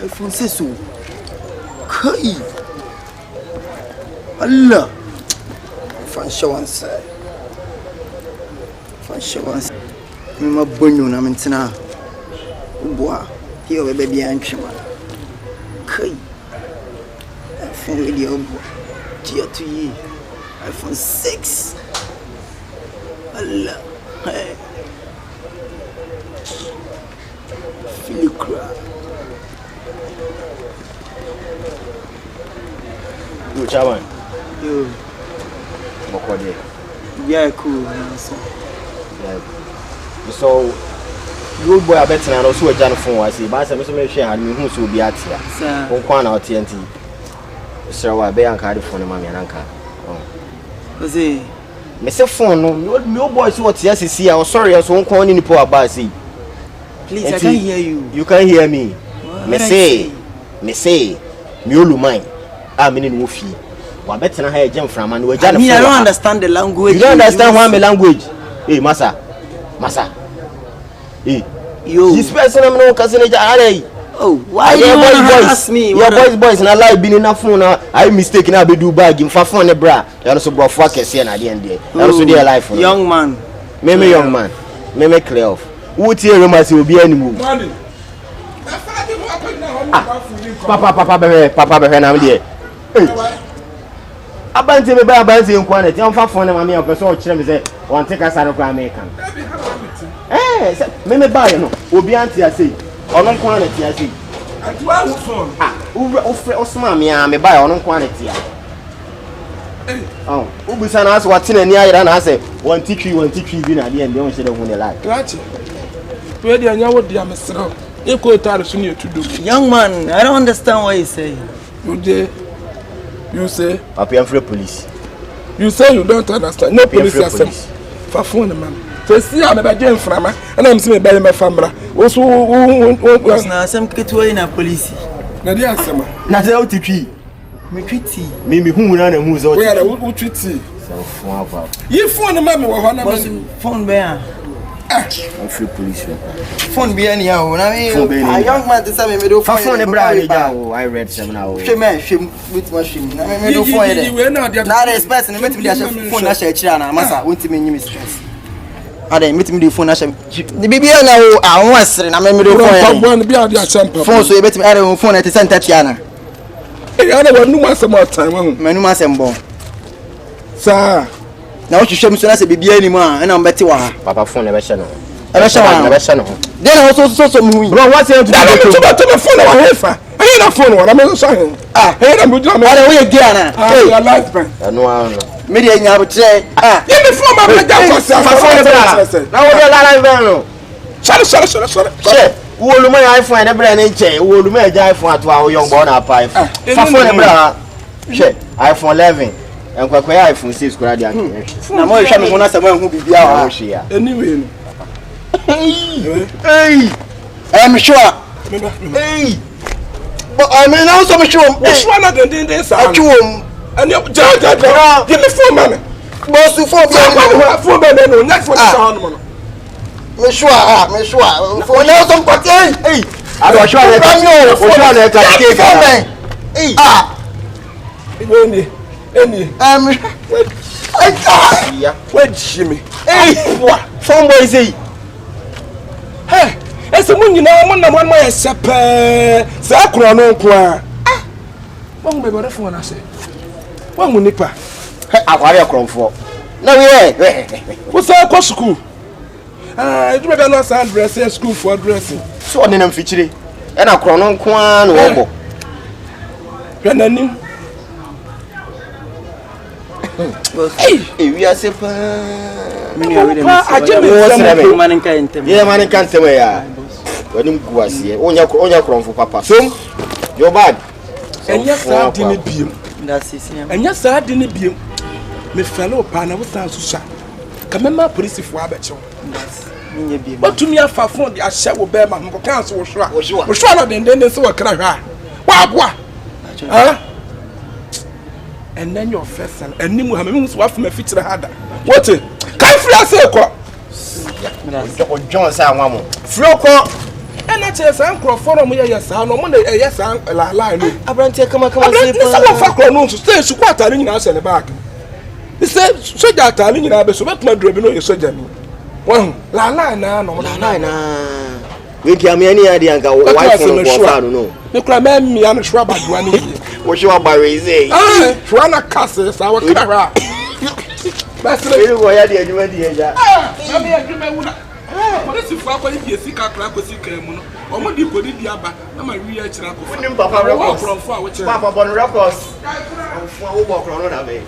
iPhone says so. Kai. Allah. Fan shawansa. Fan shawansa. Me bonyo na mentina. Boa. Here baby anchima. Kai. iPhone video. Tier 2 iPhone 6. Allah. Hey. Feel cry. Which one? Yo. Mokode. Yeah, cool. Yeah. So, you boy, I bet I also a Jan phone. I see, but I say, share and who will be at here. Sir. One out TNT. Sir, I bear and card for the mammy and uncle. Oh. See. Mr. Phone, no boys, what yes, see, I was sorry, I was one calling in the poor bassy. Please, I can't hear you. You can't hear me. Me say, Mulu mine. I mean, in Woofy. What better than I jump from and we I don't understand the language. You don't understand why my language. Hey, Massa. Hey, yo. This person I'm no cousin. Oh, why you ask me? Your boys, and I like being enough phone. I mistaken. I'll be do bag in phone. Bra. You also brought focus here at the end there. Also, dear life. Young man. Me young man. Me clear off. Who tell you must be any move? Papa, baby, I'm there. Abanti me ba abanti nkwane ti onfa phone na mama ya person o kire me say won take asaro kwa American me ba ye no obi anti ase ono nkwane ti ase atuwa wo phone o sma me a me ba ye ono nkwane ti ubisa na ase watine ni ayira na ase won tikwi bi na de ende on hye de hu ne like right we dey anya wo dia mesro e ko tare so ne etudo. Young man, I don't understand what you say. You say Papa, I'm free police. You say you don't understand. No police assem. For phone man. So see I'm be jam frama and I'm say be my famra. Also na assem keto na police. Na dia assem. Na say o titwi. Me twiti. Me hu na hu so. We are o twiti. So phone ava. You phone man me wo ho na me. Phone be a. I'm free police. Phone be anyhow. Na me a young man this me do phone e bra ni ja o I read some now. Shame with machine. Na me do phone there. Na respect na me dey phone na share kira na masa wonti me nyim stress. Ade me do phone na share. Ni bibia na o a won asere na me do phone. Phone bi ade a champ. Phone so e betimi ade phone na te center tiana. E ana wonu masem all time won. Manu masem bon. Sa na what you show me so na say bibia ni mu a na mbeti wa ha. Papa phone e be she no. E be she no. Then also so me. Bro, what you do? To phone wa hefa. Ayi na phone wa na me so hin. Ayi na me do me. Ade we dey ana. Hey, your life man. Anu anu. Me dey nya botre. Give me phone ma me down for phone bra. Na wo dey la live no. Sorry. She, wo lu my iPhone na bra na nche. Wo lu my iPhone ato a wo young boy na pa iPhone. Phone bra. She, iPhone 11. Enkwakwa iPhone 6 kura dia. Na mo hwe me ho na sama hu bibia wa. Anyway no. Hey. I'm sure. Hey. But I mean also me sure. Which one of them did this? I chuom. And you give me phone man. Boss you phone be phone man no next one sound man. Me sure phone now some party. Hey. I do sure that ka cake. Hey. Any. Wait, Jimmy. Hey, what? Phone boy say. Hey, ese munyi na mo na mo ya sepe. Se akro no nko a. Won be bere phone na se. Won mu nipa. Hey, akwari akromfo. Na we wo say ko school. You be no sound dress school for dressing. So on na mfichire. E na akro no nko a na wo bo. Hwe nanim. Hey, we are sepa. Mini are man kan ntem ya. Wanim guase. Onya kromfo papa. So, your bag. Enya sa di ne biem. That's it. Enya sa di ne biem. Me fellow pa na wo san so sha. Ka mema police fo abecho. That's minye biem. But to me afa phone di ahye wo be ma mbo kan so wo hwa. Wo hwa na den so wo kra hwa. Wa aboa. and then your first son and nimu ha me hu so wa fama fitire hada what kai free ase ko John say anwa mo free ko ena che san kro forum ye san no mo na ye san la no abrantie kama say pa so fa kro no so stay su kwata ni nyina se ne back ni say soja atale nyina be so betuma drobi no ye soja ni won la na no na we ki amia ni ade anka wife no ko fa no me kra me mia no shwa badwa ni wo shwa ba we say shwa na kase sa wa kra basle we go ya de adwuma di eja na me adwuma wu na polisi fu akwa di esika kra ko sika mu no omo di kodi di aba na ma wi ya kira ko fa nim papa records fu a wo kira papa bon records fu a wo bo kro no na me